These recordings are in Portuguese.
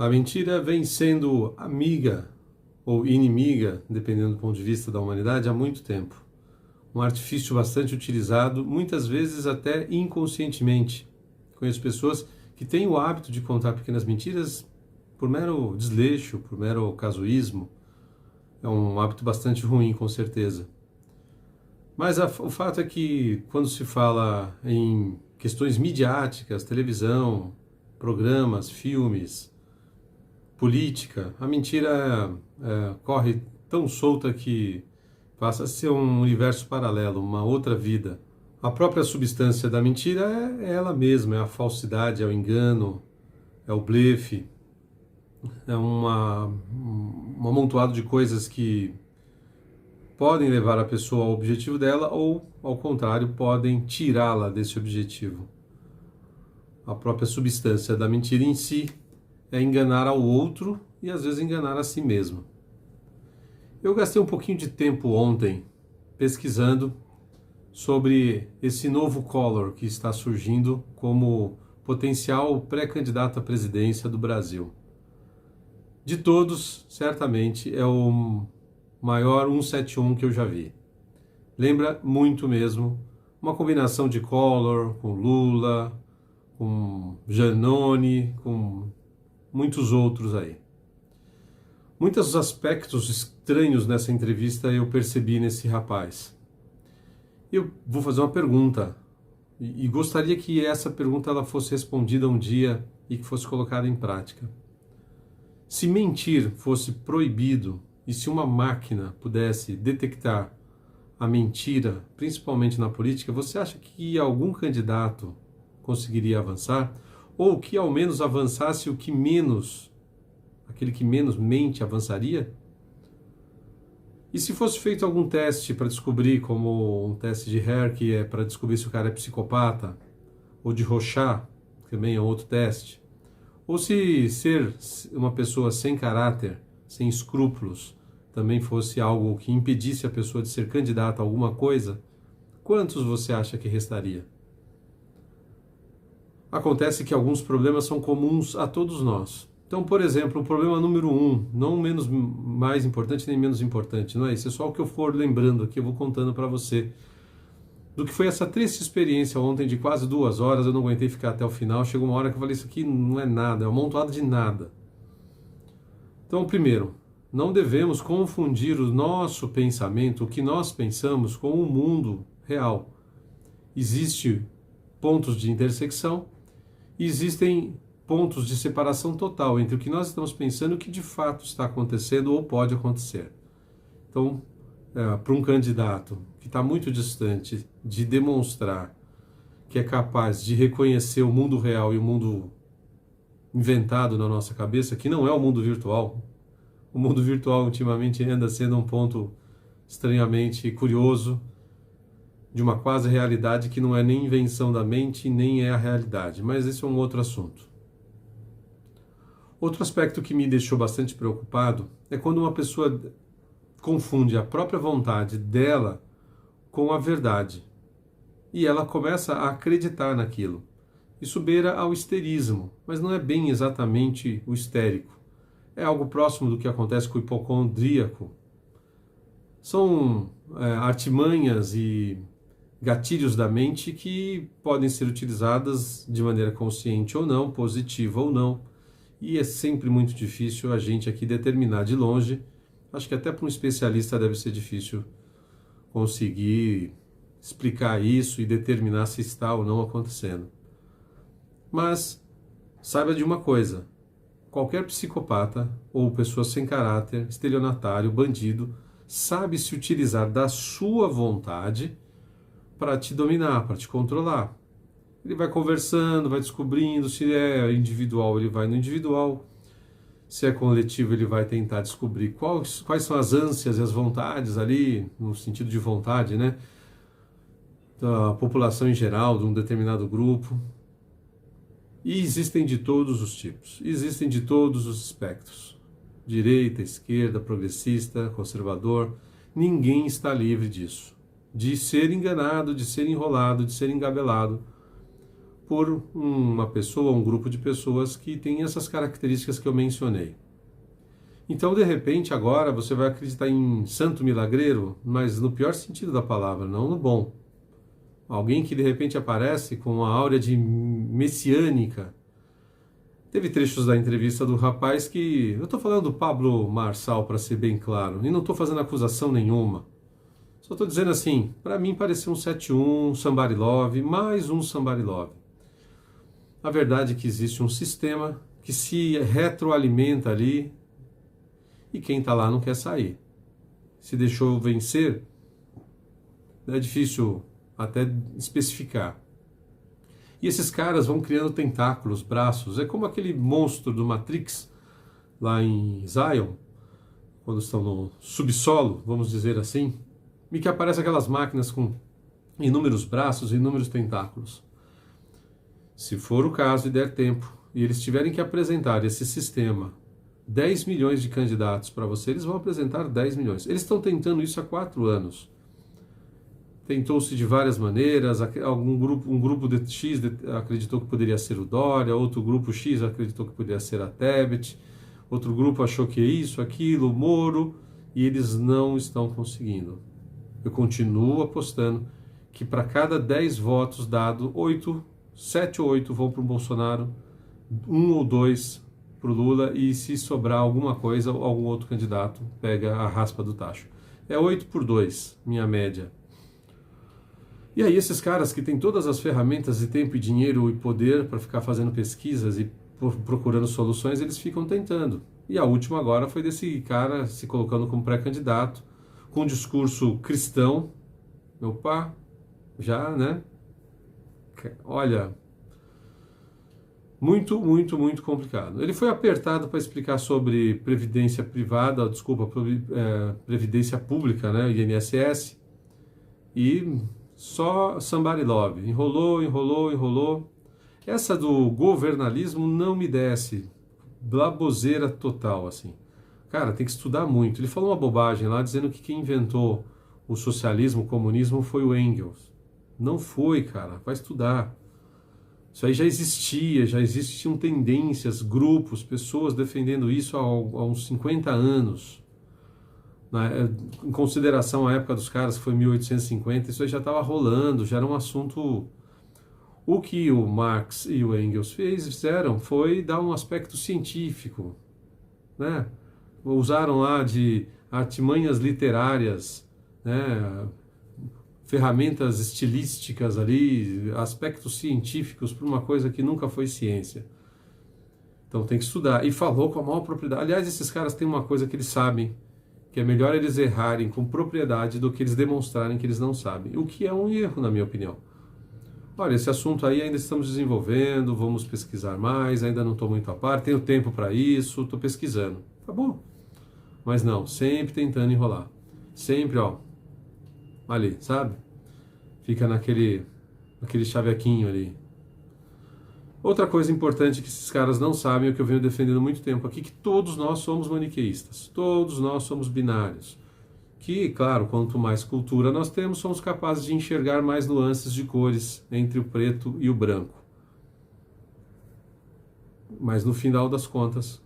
A mentira vem sendo amiga ou inimiga, dependendo do ponto de vista da humanidade, há muito tempo. Um artifício bastante utilizado, muitas vezes até inconscientemente. Conheço pessoas que têm o hábito de contar pequenas mentiras por mero desleixo, por mero casuísmo. É um hábito bastante ruim, com certeza. Mas o fato é que quando se fala em questões midiáticas, televisão, programas, filmes, política, a mentira corre tão solta que passa a ser um universo paralelo, uma outra vida. A própria substância da mentira é ela mesma, é a falsidade, é o engano, é o blefe, é um amontoado de coisas que podem levar a pessoa ao objetivo dela ou, ao contrário, podem tirá-la desse objetivo. A própria substância da mentira em si é enganar ao outro e às vezes enganar a si mesmo. Eu gastei um pouquinho de tempo ontem pesquisando sobre esse novo Collor que está surgindo como potencial pré-candidato à presidência do Brasil. De todos, certamente é o maior 171 que eu já vi. Lembra muito mesmo uma combinação de Collor com Lula, com Janone, com muitos outros aí. Muitos aspectos estranhos nessa entrevista eu percebi nesse rapaz. Eu vou fazer uma pergunta e gostaria que essa pergunta ela fosse respondida um dia e que fosse colocada em prática. Se mentir fosse proibido e se uma máquina pudesse detectar a mentira, principalmente na política, você acha que algum candidato conseguiria avançar? Ou que ao menos avançasse aquele que menos mente avançaria? E se fosse feito algum teste para descobrir, como um teste de Hare, que é para descobrir se o cara é psicopata, ou de Rorschach, que também é outro teste, ou se ser uma pessoa sem caráter, sem escrúpulos, também fosse algo que impedisse a pessoa de ser candidata a alguma coisa, quantos você acha que restaria? Acontece que alguns problemas são comuns a todos nós. Então, por exemplo, o problema número 1, não mais importante nem menos importante, não é isso? É só o que eu for lembrando aqui, eu vou contando para você. Do que foi essa triste experiência ontem de quase 2 horas, eu não aguentei ficar até o final, chegou uma hora que eu falei, isso aqui não é nada, é um amontoado de nada. Então, primeiro, não devemos confundir o nosso pensamento, o que nós pensamos, com o mundo real. Existem pontos de intersecção e existem pontos de separação total entre o que nós estamos pensando e o que de fato está acontecendo ou pode acontecer. Então, para um candidato que está muito distante de demonstrar que é capaz de reconhecer o mundo real e o mundo inventado na nossa cabeça, que não é o mundo virtual. O mundo virtual ultimamente anda sendo um ponto estranhamente curioso de uma quase realidade que não é nem invenção da mente, nem é a realidade. Mas esse é um outro assunto. Outro aspecto que me deixou bastante preocupado é quando uma pessoa confunde a própria vontade dela com a verdade. E ela começa a acreditar naquilo. Isso beira ao histerismo, mas não é bem exatamente o histérico. É algo próximo do que acontece com o hipocondríaco. São artimanhas e gatilhos da mente que podem ser utilizadas de maneira consciente ou não, positiva ou não. E é sempre muito difícil a gente aqui determinar de longe. Acho que até para um especialista deve ser difícil conseguir explicar isso e determinar se está ou não acontecendo. Mas saiba de uma coisa: qualquer psicopata ou pessoa sem caráter, estelionatário, bandido, sabe se utilizar da sua vontade para te dominar, para te controlar. Ele vai conversando, vai descobrindo, se é individual, ele vai no individual, se é coletivo, ele vai tentar descobrir quais são as ânsias e as vontades ali, no sentido de vontade, né, da população em geral, de um determinado grupo. E existem de todos os tipos, existem de todos os espectros, direita, esquerda, progressista, conservador. Ninguém está livre disso, de ser enganado, de ser enrolado, de ser engabelado por uma pessoa, um grupo de pessoas que tem essas características que eu mencionei. Então, de repente, agora você vai acreditar em santo milagreiro, mas no pior sentido da palavra, não no bom. Alguém que de repente aparece com uma áurea de messiânica. Teve trechos da entrevista do rapaz que... Eu estou falando do Pablo Marçal, para ser bem claro, e não estou fazendo acusação nenhuma. Só estou dizendo assim, para mim pareceu um 7-1, Somebody Love, mais um Somebody Love. A verdade é que existe um sistema que se retroalimenta ali e quem está lá não quer sair. Se deixou vencer, é difícil até especificar. E esses caras vão criando tentáculos, braços. É como aquele monstro do Matrix, lá em Zion, quando estão no subsolo, vamos dizer assim, e que aparecem aquelas máquinas com inúmeros braços e inúmeros tentáculos. Se for o caso e der tempo, e eles tiverem que apresentar esse sistema, 10 milhões de candidatos para você, eles vão apresentar 10 milhões. Eles estão tentando isso há 4 anos. Tentou-se de várias maneiras, um grupo de X acreditou que poderia ser o Dória, outro grupo X acreditou que poderia ser a Tebet, outro grupo achou que é isso, aquilo, o Moro, e eles não estão conseguindo. Eu continuo apostando que para cada 10 votos dados, 7 ou 8 vão para o Bolsonaro, 1 ou 2 para o Lula, e se sobrar alguma coisa, algum outro candidato pega a raspa do tacho. É 8-2, minha média. E aí esses caras que têm todas as ferramentas de tempo e dinheiro e poder para ficar fazendo pesquisas e procurando soluções, eles ficam tentando. E a última agora foi desse cara se colocando como pré-candidato, com um discurso cristão. Opa, já, né? Olha, muito, muito, muito complicado. Ele foi apertado para explicar sobre previdência privada, previdência pública, né, INSS, e só somebody love. Enrolou. Essa do governalismo não me desce. Blaboseira total, assim. Cara, tem que estudar muito. Ele falou uma bobagem lá, dizendo que quem inventou o socialismo, o comunismo, foi o Engels. Não foi, cara. Vai estudar. Isso aí já existiam tendências, grupos, pessoas defendendo isso há uns 50 anos. Em consideração a época dos caras, que foi 1850, isso aí já estava rolando, já era um assunto... O que o Marx e o Engels fizeram foi dar um aspecto científico, né? Usaram lá de artimanhas literárias, né? Ferramentas estilísticas ali, aspectos científicos para uma coisa que nunca foi ciência. Então tem que estudar. E falou com a maior propriedade. Aliás, esses caras têm uma coisa que eles sabem, que é melhor eles errarem com propriedade do que eles demonstrarem que eles não sabem. O que é um erro, na minha opinião. Olha, esse assunto aí ainda estamos desenvolvendo, vamos pesquisar mais, ainda não estou muito a par, tenho tempo para isso, estou pesquisando. Tá bom. Mas não, sempre tentando enrolar. Sempre, ó, ali, sabe? Fica naquele chavequinho ali. Outra coisa importante que esses caras não sabem, é o que eu venho defendendo há muito tempo aqui, que todos nós somos maniqueístas, todos nós somos binários. Que, claro, quanto mais cultura nós temos, somos capazes de enxergar mais nuances de cores entre o preto e o branco. Mas no final das contas,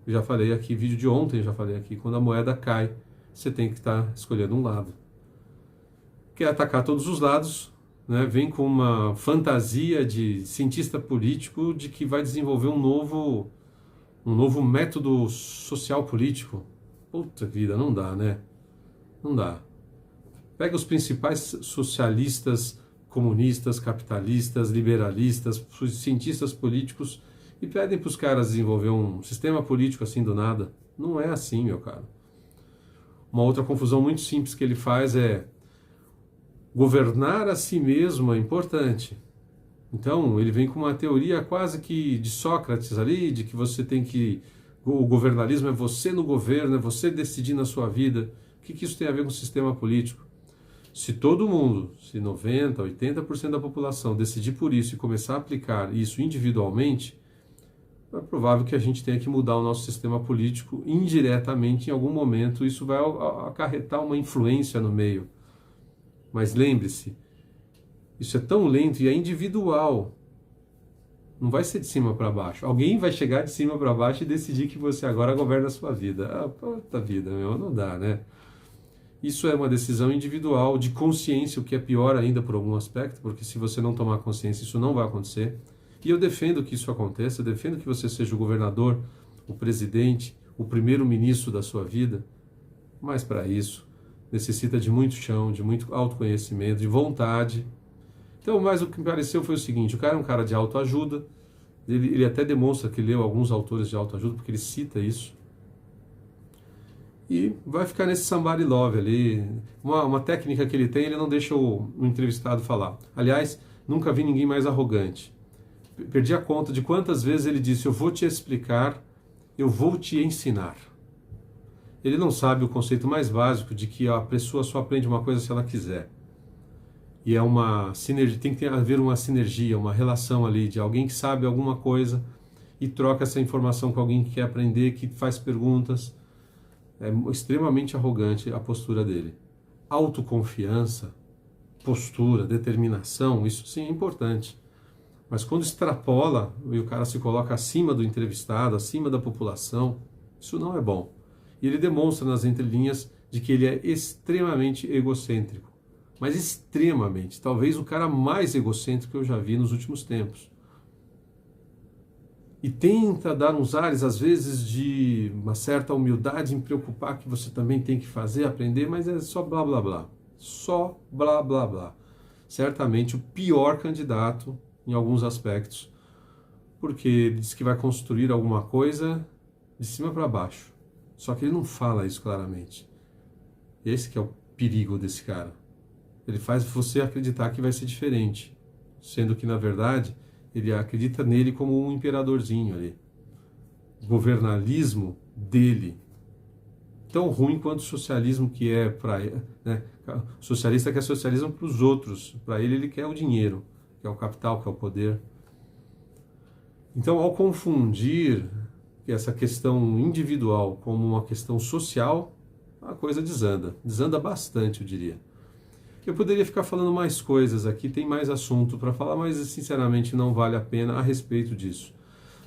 já falei aqui, vídeo de ontem já falei aqui, quando a moeda cai, você tem que estar escolhendo um lado. Quer atacar todos os lados, né? Vem com uma fantasia de cientista político de que vai desenvolver um novo método social político. Puta vida, não dá, né? Não dá. Pega os principais socialistas, comunistas, capitalistas, liberalistas, cientistas políticos e pedem para os caras desenvolver um sistema político assim do nada. Não é assim, meu cara. Uma outra confusão muito simples que ele faz é governar a si mesmo é importante. Então, ele vem com uma teoria quase que de Sócrates ali, de que você tem que... O governalismo é você no governo, é você decidir na sua vida. O que isso tem a ver com o sistema político? Se todo mundo, se 90%, 80% da população decidir por isso e começar a aplicar isso individualmente, é provável que a gente tenha que mudar o nosso sistema político indiretamente em algum momento. Isso vai acarretar uma influência no meio. Mas lembre-se, isso é tão lento e é individual. Não vai ser de cima para baixo. Alguém vai chegar de cima para baixo e decidir que você agora governa a sua vida. Ah, puta vida, meu, não dá, né? Isso é uma decisão individual, de consciência, o que é pior ainda por algum aspecto, porque se você não tomar consciência, isso não vai acontecer. E eu defendo que isso aconteça, eu defendo que você seja o governador, o presidente, o primeiro-ministro da sua vida, mas para isso necessita de muito chão, de muito autoconhecimento, de vontade. Então, mas o que me pareceu foi o seguinte, o cara é um cara de autoajuda, ele até demonstra que leu alguns autores de autoajuda, porque ele cita isso, e vai ficar nesse somebody love ali. Uma técnica que ele tem, ele não deixa o entrevistado falar. Aliás, nunca vi ninguém mais arrogante. Perdi a conta de quantas vezes ele disse, eu vou te explicar, eu vou te ensinar. Ele não sabe o conceito mais básico de que a pessoa só aprende uma coisa se ela quiser. E é uma sinergia, tem que haver uma sinergia, uma relação ali de alguém que sabe alguma coisa e troca essa informação com alguém que quer aprender, que faz perguntas. É extremamente arrogante a postura dele. Autoconfiança, postura, determinação, isso sim é importante. Mas quando extrapola e o cara se coloca acima do entrevistado, acima da população, isso não é bom. E ele demonstra nas entrelinhas de que ele é extremamente egocêntrico. Mas extremamente. Talvez o cara mais egocêntrico que eu já vi nos últimos tempos. E tenta dar uns ares, às vezes, de uma certa humildade em preocupar que você também tem que fazer, aprender, mas é só blá blá blá. Só blá blá blá. Certamente o pior candidato em alguns aspectos, porque ele diz que vai construir alguma coisa de cima para baixo. Só que ele não fala isso claramente. Esse que é o perigo desse cara. Ele faz você acreditar que vai ser diferente, sendo que, na verdade, ele acredita nele como um imperadorzinho ali. Governalismo dele. Tão ruim quanto o socialismo que é para ele, né? O socialista quer socialismo para os outros. Para ele quer o dinheiro, que é o capital, que é o poder. Então, ao confundir essa questão individual como uma questão social, a coisa desanda. Desanda bastante, eu diria. Eu poderia ficar falando mais coisas aqui, tem mais assunto para falar, mas sinceramente não vale a pena a respeito disso.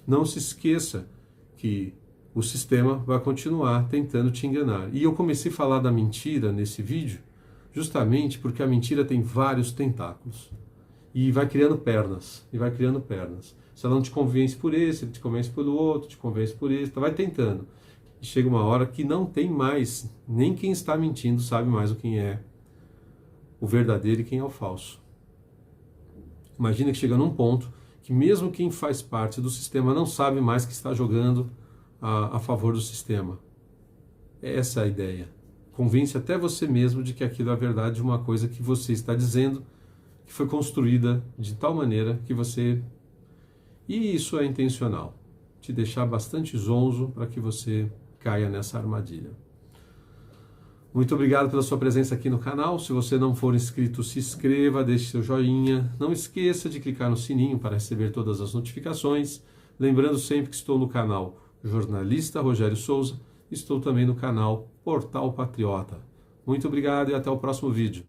Não se esqueça que o sistema vai continuar tentando te enganar. E eu comecei a falar da mentira nesse vídeo justamente porque a mentira tem vários tentáculos. E vai criando pernas, e vai criando pernas. Se ela não te convence por esse, ele te convence pelo outro, te convence por esse, vai tentando. E chega uma hora que não tem mais, nem quem está mentindo sabe mais o quem é o verdadeiro e quem é o falso. Imagina que chega num ponto que mesmo quem faz parte do sistema não sabe mais que está jogando a favor do sistema. Essa é a ideia. Convence até você mesmo de que aquilo é a verdade de uma coisa que você está dizendo, que foi construída de tal maneira que você... E isso é intencional. Te deixar bastante zonzo para que você caia nessa armadilha. Muito obrigado pela sua presença aqui no canal. Se você não for inscrito, se inscreva, deixe seu joinha. Não esqueça de clicar no sininho para receber todas as notificações. Lembrando sempre que estou no canal Jornalista Rogério Souza. Estou também no canal Portal Patriota. Muito obrigado e até o próximo vídeo.